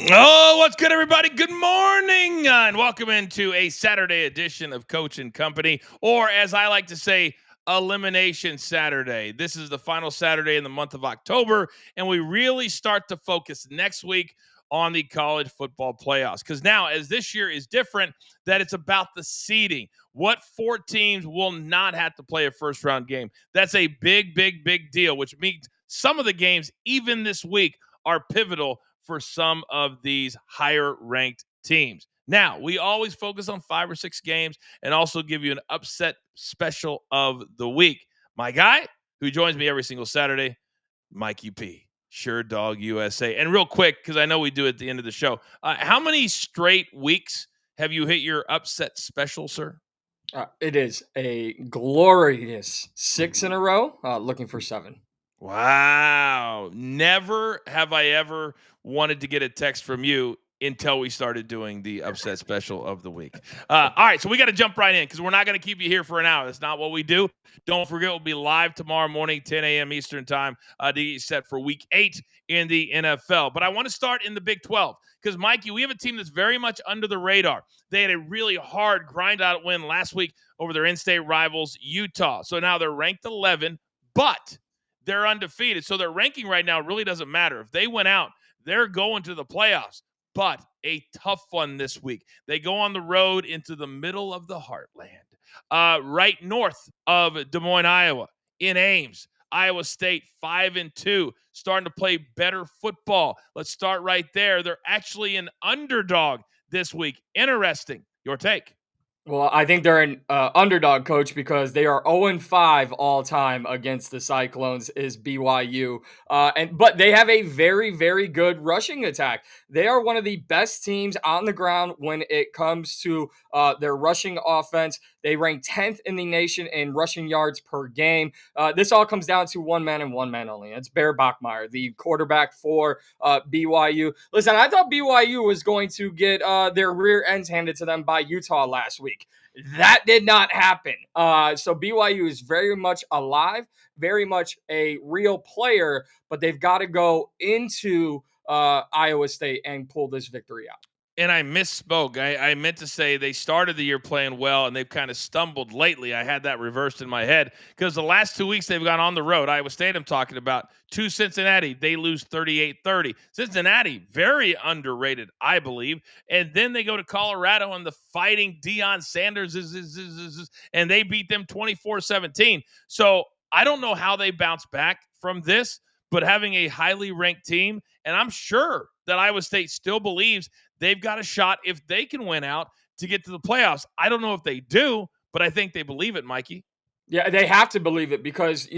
Oh, what's good, everybody? Good morning, and welcome into a Saturday edition of Coach and Company, or as I like to say, Elimination Saturday. This is the final Saturday in the month of October, and we really start to focus next week on the college football playoffs. Because now, as this year is different, that it's about the seeding. What four teams will not have to play a first round game? That's a big deal, which means some of the games, even this week, are pivotal for some of these higher ranked teams. Now, we always focus on 5 or 6 games and also give you an upset special of the week. My guy, who joins me every single Saturday, Mikey P, Sure Dog USA. And real quick, because I know we do at the end of the show, how many straight weeks have you hit your upset special, sir? It is a glorious 6 in a row. Looking for 7. Wow. Never have I ever wanted to get a text from you until we started doing the upset special of the week. All right, so we got to jump right in because we're not going to keep you here for an hour. That's not what we do. Don't forget, we'll be live tomorrow morning, 10 a.m. Eastern time, to get you set for week 8 in the NFL. But I want to start in the Big 12 because, Mikey, we have a team that's very much under the radar. They had a really hard grind out win last week over their in-state rivals, Utah. So now they're ranked 11, but they're undefeated. So their ranking right now really doesn't matter. If they went out, they're going to the playoffs. But a tough one this week. They go on the road into the middle of the heartland, right north of Des Moines, Iowa, in Ames. Iowa State 5-2, starting to play better football. Let's start right there. They're actually an underdog this week. Interesting. Your take. Well, I think they're an underdog, coach, because they are 0-5 all time against the Cyclones. Is BYU, but they have a very good rushing attack. They are one of the best teams on the ground when it comes to their rushing offense. They rank 10th in the nation in rushing yards per game. This all comes down to one man and one man only. It's Bear Bachmire, the quarterback for BYU. Listen, I thought BYU was going to get their rear ends handed to them by Utah last week. That did not happen. So BYU is very much alive, very much a real player, but they've got to go into Iowa State and pull this victory out. And I misspoke. I meant to say they started the year playing well and they've kind of stumbled lately. I had that reversed in my head because the last 2 weeks they've gone on the road. Iowa State, I'm talking about, to Cincinnati. They lose 38-30. Cincinnati, very underrated, I believe. And then they go to Colorado and the fighting Deion Sanders and they beat them 24-17. So I don't know how they bounce back from this, but having a highly ranked team, and I'm sure that Iowa State still believes they've got a shot if they can win out to get to the playoffs. I don't know if they do, but I think they believe it, Mikey. Yeah, they have to believe it because,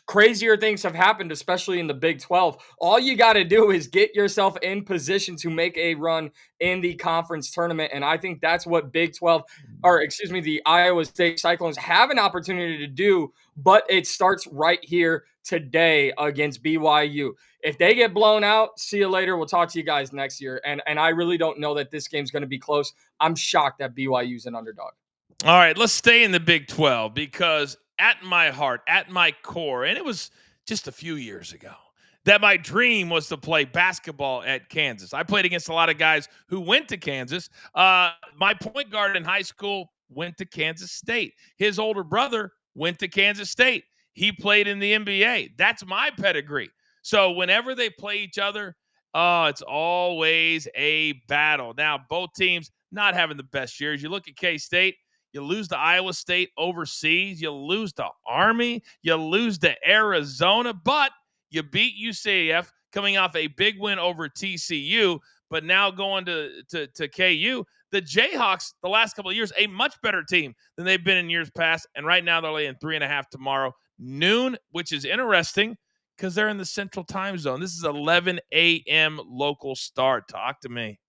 crazier things have happened, especially in the Big 12. All you got to do is get yourself in position to make a run in the conference tournament. And I think that's what the Iowa State Cyclones have an opportunity to do, but it starts right here today against BYU. If they get blown out, see you later. We'll talk to you guys next year. And I really don't know that this game's going to be close. I'm shocked that BYU's an underdog. All right, let's stay in the Big 12 because at my heart, at my core, and it was just a few years ago, that my dream was to play basketball at Kansas. I played against a lot of guys who went to Kansas. My point guard in high school went to Kansas State. His older brother went to Kansas State. He played in the NBA. That's my pedigree. So whenever they play each other, it's always a battle. Now, both teams not having the best years. You look at K-State, you lose to Iowa State overseas. You lose to Army. You lose to Arizona. But you beat UCF coming off a big win over TCU. But now going to KU, the Jayhawks, the last couple of years, a much better team than they've been in years past. And right now they're laying 3.5 tomorrow, noon, which is interesting because they're in the central time zone. This is 11 a.m. local start. Talk to me.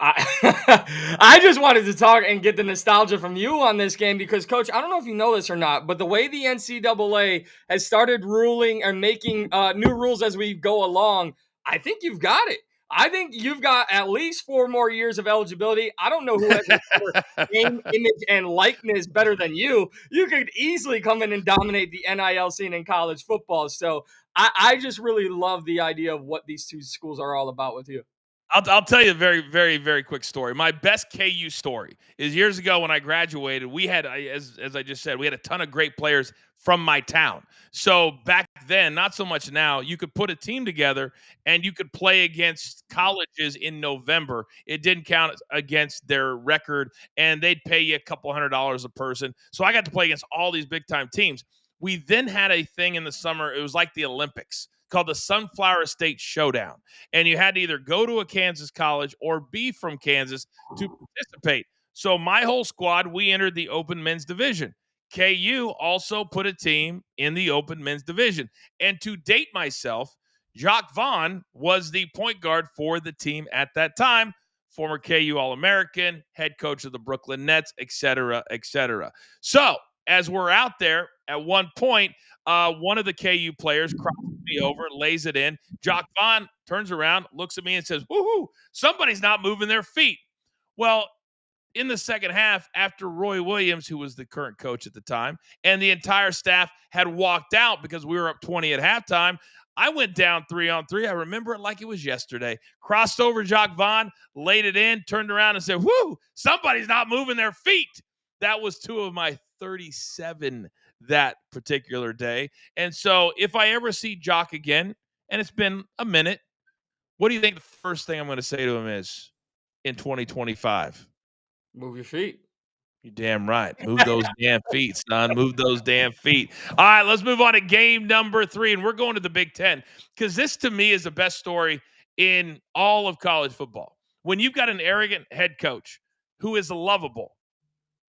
I just wanted to talk and get the nostalgia from you on this game because, Coach, I don't know if you know this or not, but the way the NCAA has started ruling and making new rules as we go along, I think you've got it. I think you've got at least 4 more years of eligibility. I don't know who has more name, image, and likeness better than you. You could easily come in and dominate the NIL scene in college football. So I just really love the idea of what these two schools are all about with you. I'll tell you a very, very, very quick story. My best KU story is years ago when I graduated. We had, as I just said, we had a ton of great players from my town. So back then, not so much now, you could put a team together and you could play against colleges in November. It didn't count against their record, and they'd pay you a couple $100 a person. So I got to play against all these big time teams. We then had a thing in the summer. It was like the Olympics called the Sunflower State Showdown, and you had to either go to a Kansas college or be from Kansas to participate. So my whole squad, we entered the open men's division. KU also put a team in the open men's division. And to date myself, Jacques Vaughn was the point guard for the team at that time, former KU All-American, head coach of the Brooklyn Nets, et cetera, et cetera. So as we're out there, at one point, one of the KU players crosses me over, lays it in. Jock Vaughn turns around, looks at me, and says, "Woohoo! Somebody's not moving their feet." Well, in the second half, after Roy Williams, who was the current coach at the time, and the entire staff had walked out because we were up 20 at halftime, I went down 3-on-3. I remember it like it was yesterday. Crossed over Jacques Vaughn, laid it in, turned around and said, "Whoo, somebody's not moving their feet." That was two of my 37 that particular day. And so if I ever see Jock again, and it's been a minute, what do you think the first thing I'm going to say to him is in 2025? Move your feet. You damn right. Move those damn feet, son. Move those damn feet. All right, let's move on to game number 3, and we're going to the Big Ten because this to me is the best story in all of college football. When you've got an arrogant head coach who is lovable,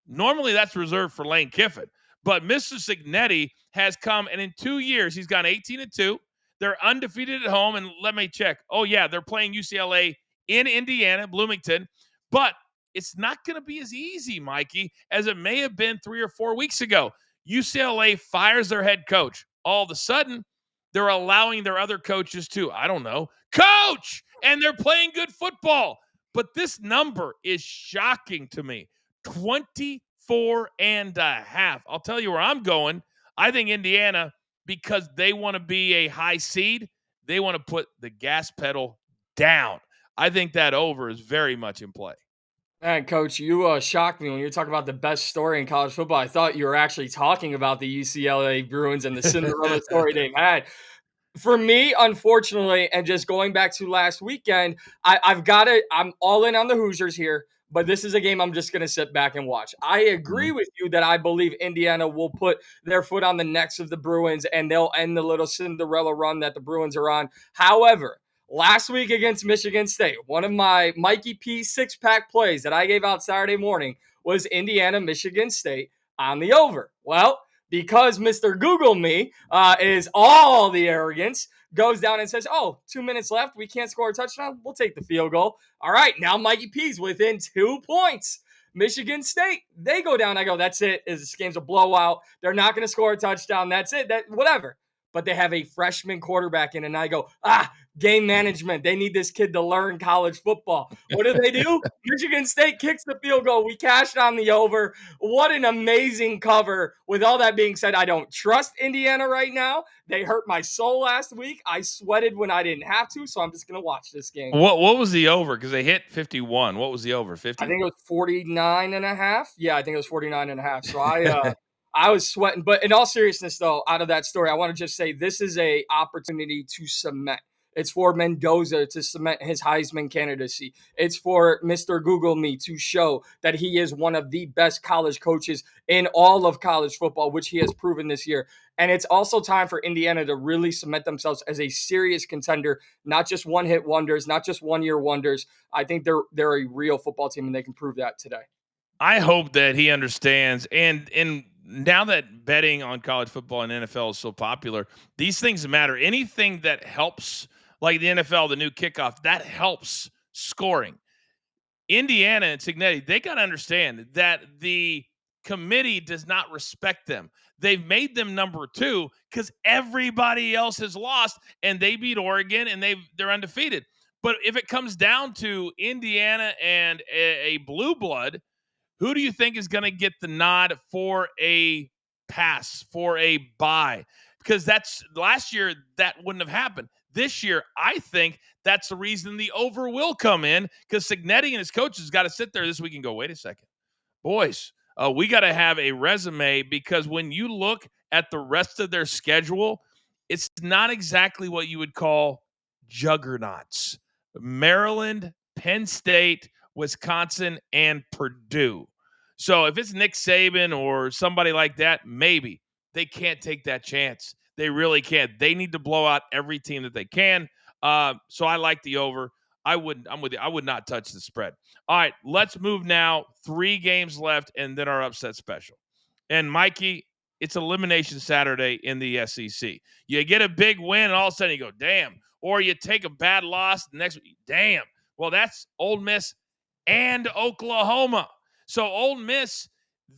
normally that's reserved for Lane Kiffin, but Mr. Signetti has come, and in 2 years he's gone 18-2. They're undefeated at home, and let me check. Oh yeah, they're playing UCLA in Indiana, Bloomington, but it's not going to be as easy, Mikey, as it may have been 3 or 4 weeks ago. UCLA fires their head coach. All of a sudden, they're allowing their other coaches to, I don't know, coach, and they're playing good football. But this number is shocking to me. 24 and a half. I'll tell you where I'm going. I think Indiana, because they want to be a high seed, they want to put the gas pedal down. I think that over is very much in play. Man, Coach, you shocked me when you were talking about the best story in college football. I thought you were actually talking about the UCLA Bruins and the Cinderella story they've had. For me, unfortunately, and just going back to last weekend, I've got it. I'm all in on the Hoosiers here, but this is a game I'm just going to sit back and watch. I agree Mhm. with you that I believe Indiana will put their foot on the necks of the Bruins and they'll end the little Cinderella run that the Bruins are on. However, last week against Michigan State, one of my Mikey P 6-pack plays that I gave out Saturday morning was Indiana, Michigan State on the over. Well, because Mr. Google Me is all the arrogance, goes down and says, "Oh, 2 minutes left. We can't score a touchdown. We'll take the field goal." All right, now Mikey P's within 2 points. Michigan State, they go down. I go, "That's it. This game's a blowout. They're not going to score a touchdown. That's it. That whatever." But they have a freshman quarterback in, and I go, game management. They need this kid to learn college football. What do? Michigan State kicks the field goal. We cashed on the over. What an amazing cover. With all that being said, I don't trust Indiana right now. They hurt my soul last week. I sweated when I didn't have to, so I'm just going to watch this game. What was the over? Because they hit 51. What was the over? I 50? think it was 49 and a half. Yeah, I think it was 49 and a half. So I was sweating. But in all seriousness, though, out of that story, I want to just say this is a opportunity to cement. It's for Mendoza to cement his Heisman candidacy. It's for Mr. Google Me to show that he is one of the best college coaches in all of college football, which he has proven this year. And it's also time for Indiana to really cement themselves as a serious contender, not just one hit wonders, not just 1 year wonders. I think they're a real football team, and they can prove that today. I hope that he understands, and now that betting on college football and NFL is so popular, these things matter. Anything that helps, like the NFL, the new kickoff, that helps scoring. Indiana and Signetti, they got to understand that the committee does not respect them. They've made them number 2 because everybody else has lost, and they beat Oregon, and they're undefeated. But if it comes down to Indiana and a blue blood, who do you think is going to get the nod for a pass, for a buy? Because that's last year that wouldn't have happened. This year, I think that's the reason the over will come in, because Signetti and his coaches got to sit there this week and go, wait a second, boys, we got to have a resume, because when you look at the rest of their schedule, it's not exactly what you would call juggernauts. Maryland, Penn State, Wisconsin, and Purdue. So if it's Nick Saban or somebody like that, maybe. They can't take that chance. They really can't. They need to blow out every team that they can. So I like the over. I'm with you. I would not touch the spread. All right, let's move now. 3 games left, and then our upset special. And Mikey, it's Elimination Saturday in the SEC. You get a big win, and all of a sudden you go, damn. Or you take a bad loss, the next week, damn. Well, that's Ole Miss and Oklahoma. So Ole Miss,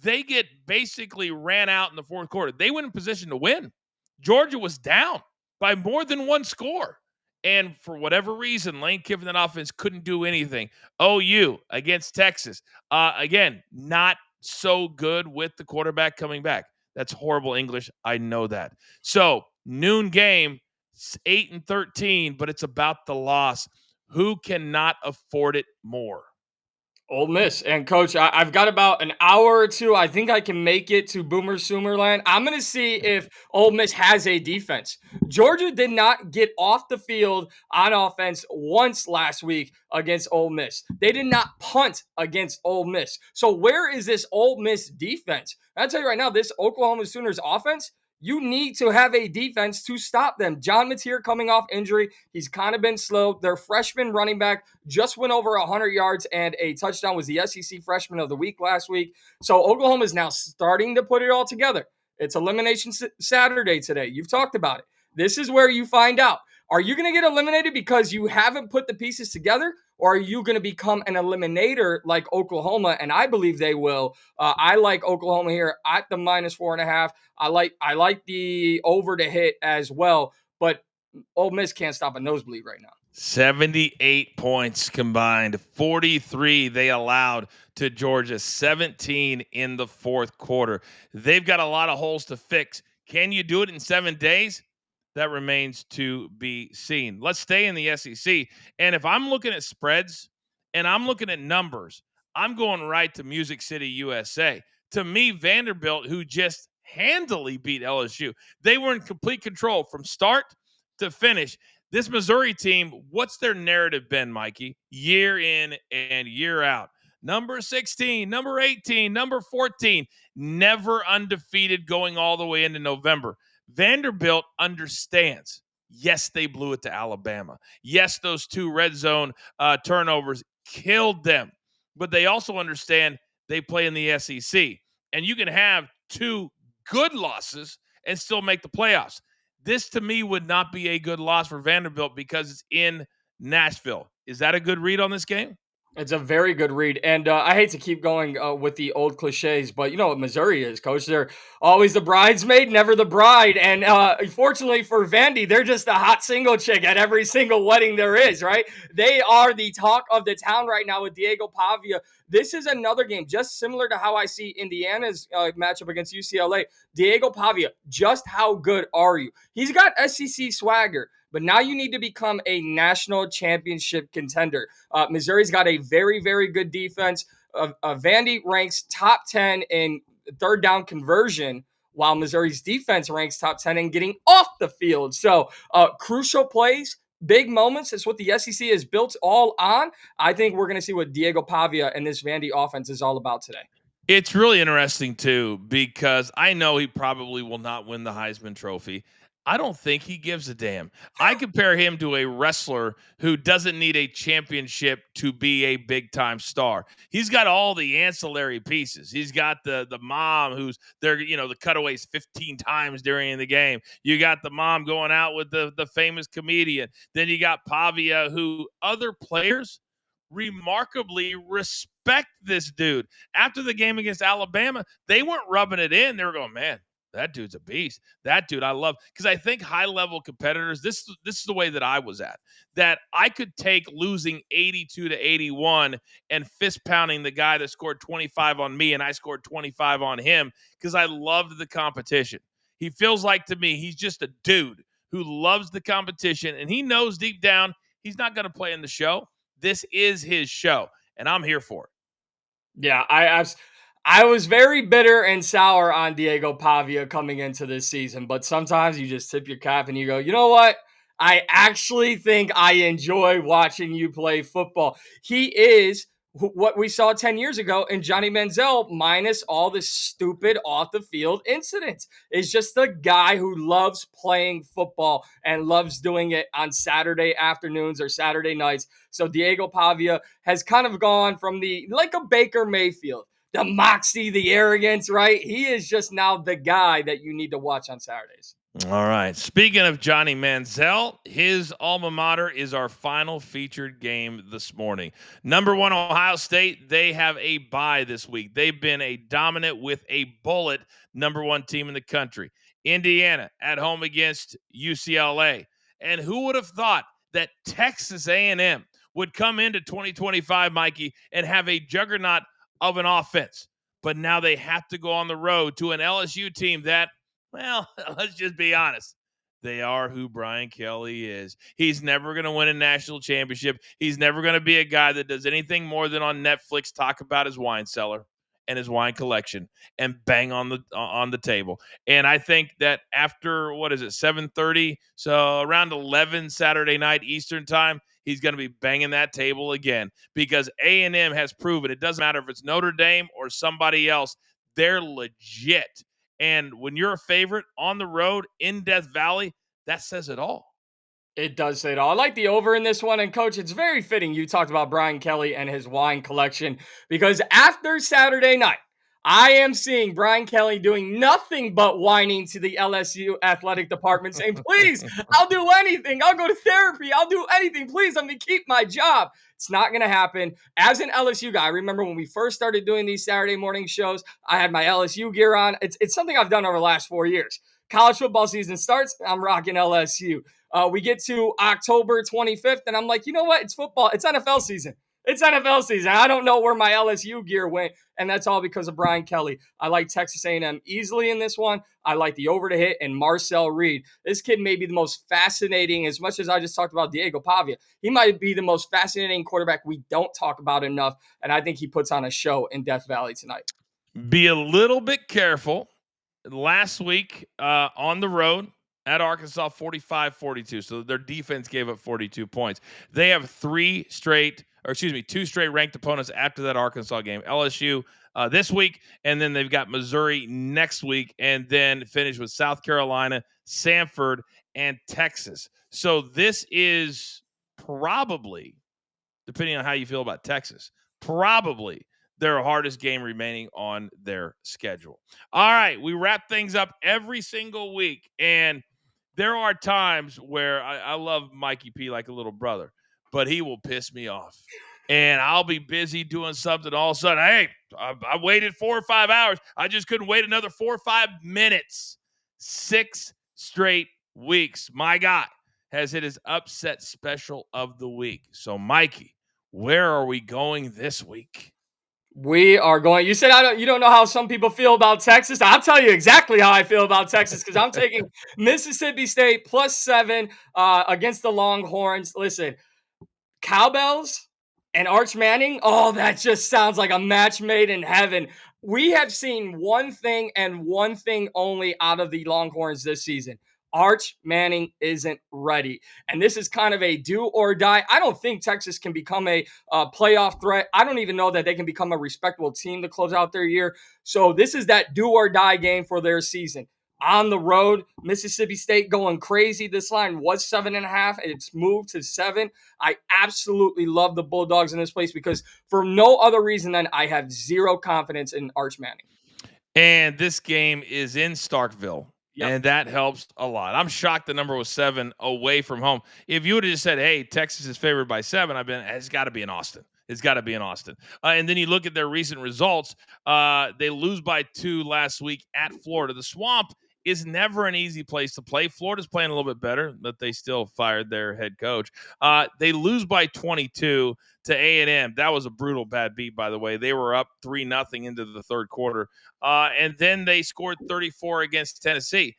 they get basically ran out in the fourth quarter. They went in position to win. Georgia was down by more than 1 score. And for whatever reason, Lane Kiffin and offense couldn't do anything. OU against Texas. Again, not so good with the quarterback coming back. That's horrible English. I know that. So, noon game, 8-13, but it's about the loss. Who cannot afford it more? Ole Miss. And coach, I've got about an hour or two. I think I can make it to Boomer Sooner land. I'm going to see if Ole Miss has a defense. Georgia did not get off the field on offense once last week against Ole Miss. They did not punt against Ole Miss. So where is this Ole Miss defense? I'll tell you right now, this Oklahoma Sooners offense, you need to have a defense to stop them. John Mateer coming off injury. He's kind of been slow. Their freshman running back just went over 100 yards and a touchdown, was the SEC freshman of the week last week. So Oklahoma is now starting to put it all together. It's Elimination Saturday today. You've talked about it. This is where you find out. Are you going to get eliminated because you haven't put the pieces together? Or are you going to become an eliminator like Oklahoma? And I believe they will. I like Oklahoma here at the -4.5. I like the over to hit as well. But Ole Miss can't stop a nosebleed right now. 78 points combined, 43 they allowed to Georgia, 17 in the fourth quarter. They've got a lot of holes to fix. Can you do it in 7 days? That remains to be seen. Let's stay in the SEC. And if I'm looking at spreads and I'm looking at numbers, I'm going right to Music City, USA. To me, Vanderbilt, who just handily beat LSU, they were in complete control from start to finish. This Missouri team, what's their narrative been, Mikey? Year in and year out. Number 16, number 18, number 14, never undefeated going all the way into November. Vanderbilt understands. Yes, they blew it to Alabama. Yes, those 2 red zone turnovers killed them. But they also understand they play in the SEC. And you can have 2 good losses and still make the playoffs. This, to me, would not be a good loss for Vanderbilt because it's in Nashville. Is that a good read on this game? It's a very good read. And I hate to keep going with the old cliches, but you know what Missouri is, coach. They're always the bridesmaid, never the bride. And fortunately for Vandy, they're just a hot single chick at every single wedding there is, right? They are the talk of the town right now with Diego Pavia. This is another game, just similar to how I see Indiana's matchup against UCLA. Diego Pavia, just how good are you? He's got SEC swagger. But now you need to become a national championship contender. Missouri's got a very, very good defense. Vandy ranks top 10 in third down conversion, while Missouri's defense ranks top 10 in getting off the field. So crucial plays, big moments. That's what the SEC is built all on. I think we're going to see what Diego Pavia and this Vandy offense is all about today. It's really interesting, too, because I know he probably will not win the Heisman Trophy. I don't think he gives a damn. I compare him to a wrestler who doesn't need a championship to be a big-time star. He's got all the ancillary pieces. He's got the mom who's there, the cutaways 15 times during the game. You got the mom going out with the famous comedian. Then you got Pavia, who other players remarkably respect this dude. After the game against Alabama, they weren't rubbing it in. They were going, man, that dude's a beast. That dude I love. Because I think high-level competitors, this is the way that I was at, that I could take losing 82-81 and fist-pounding the guy that scored 25 on me and I scored 25 on him because I loved the competition. He feels like, to me, he's just a dude. who loves the competition, and he knows deep down he's not going to play in the show. This is his show, and I'm here for it. Yeah, I was very bitter and sour on Diego Pavia coming into this season, but sometimes you just tip your cap and you go, you know what? I actually think I enjoy watching you play football. He is what we saw 10 years ago in Johnny Manziel, minus all the stupid off the field incidents. Is just a guy who loves playing football and loves doing it on Saturday afternoons or Saturday nights. So Diego Pavia has kind of gone from like a Baker Mayfield, the moxie, the arrogance, right? He is just now the guy that you need to watch on Saturdays. All right. Speaking of Johnny Manziel, his alma mater is our final featured game this morning. Number one, Ohio State, they have a bye this week. They've been a dominant with a bullet number one team in the country. Indiana at home against UCLA. And who would have thought that Texas A&M would come into 2025, Mikey, and have a juggernaut of an offense? But now they have to go on the road to an LSU team that, well, let's just be honest. They are who Brian Kelly is. He's never going to win a national championship. He's never going to be a guy that does anything more than on Netflix talk about his wine cellar and his wine collection and bang on the table. And I think that after, what is it, 7:30, so around 11 Saturday night Eastern time, he's going to be banging that table again, because A&M has proven it doesn't matter if it's Notre Dame or somebody else. They're legit. And when you're a favorite on the road in Death Valley, that says it all. It does say it all. I like the over in this one. And coach, it's very fitting you talked about Brian Kelly and his wine collection, because after Saturday night, I am seeing Brian Kelly doing nothing but whining to the LSU athletic department saying, please, I'll do anything. I'll go to therapy. I'll do anything. Please, let me keep my job. It's not going to happen. As an LSU guy, I remember when we first started doing these Saturday morning shows, I had my LSU gear on. It's something I've done over the last 4 years. College football season starts, I'm rocking LSU. We get to October 25th, and I'm like, you know what? It's football. It's NFL season. It's NFL season. I don't know where my LSU gear went, and that's all because of Brian Kelly. I like Texas A&M easily in this one. I like the over to hit and Marcel Reed. This kid may be the most fascinating, as much as I just talked about Diego Pavia. He might be the most fascinating quarterback we don't talk about enough, and I think he puts on a show in Death Valley tonight. Be a little bit careful. Last week on the road at Arkansas, 45-42. So their defense gave up 42 points. They have two straight ranked opponents after that Arkansas game. LSU this week, and then they've got Missouri next week, and then finish with South Carolina, Samford, and Texas. So this is probably, depending on how you feel about Texas, probably their hardest game remaining on their schedule. All right, we wrap things up every single week, and there are times where I love Mikey P like a little brother, but he will piss me off. And I'll be busy doing something, all of a sudden, hey, I waited 4 or 5 hours. I just couldn't wait another 4 or 5 minutes. 6 straight weeks. My guy has hit his upset special of the week. So, Mikey, where are we going this week? We are going. You said you don't know how some people feel about Texas. I'll tell you exactly how I feel about Texas, because I'm taking Mississippi State +7 against the Longhorns. Listen, cowbells and Arch Manning. Oh, that just sounds like a match made in heaven. We have seen one thing and one thing only out of the Longhorns this season. Arch Manning isn't ready. And this is kind of a do or die. I don't think Texas can become a playoff threat. I don't even know that they can become a respectable team to close out their year. So this is that do or die game for their season. On the road, Mississippi State going crazy. This line was 7.5. It's moved to 7. I absolutely love the Bulldogs in this place, because for no other reason than I have zero confidence in Arch Manning. And this game is in Starkville. Yep. And that helps a lot. I'm shocked the number was 7 away from home. If you would have just said, hey, Texas is favored by 7, it's got to be in Austin. It's got to be in Austin. And then you look at their recent results. They lose by 2 last week at Florida. The Swamp is never an easy place to play. Florida's playing a little bit better, but they still fired their head coach. They lose by 22 to A&M. That was a brutal bad beat, by the way. They were up 3-0 into the third quarter. And then they scored 34 against Tennessee.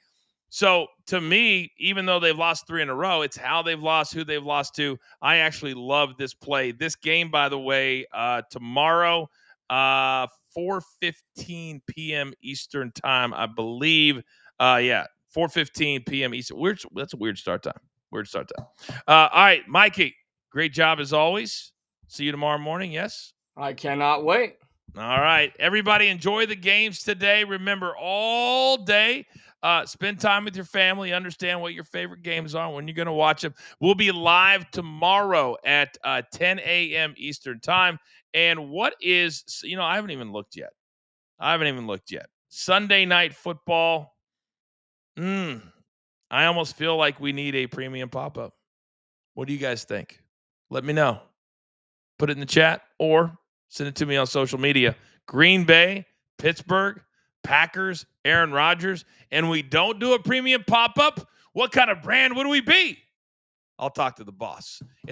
So to me, even though they've lost 3 in a row, it's how they've lost, who they've lost to. I actually love this play. This game, by the way, tomorrow, 4:15 p.m. Eastern time, I believe. Yeah, 4:15 p.m. Eastern. That's a weird start time. Weird start time. All right, Mikey, great job as always. See you tomorrow morning. Yes. I cannot wait. All right, everybody, enjoy the games today. Remember, all day, spend time with your family. Understand what your favorite games are, when you're going to watch them. We'll be live tomorrow at 10 a.m. Eastern time. And what is, I haven't even looked yet. Sunday night football. I almost feel like we need a premium pop-up. What do you guys think? Let me know. Put it in the chat or send it to me on social media. Green Bay, Pittsburgh, Packers, Aaron Rodgers, and we don't do a premium pop-up. What kind of brand would we be? I'll talk to the boss.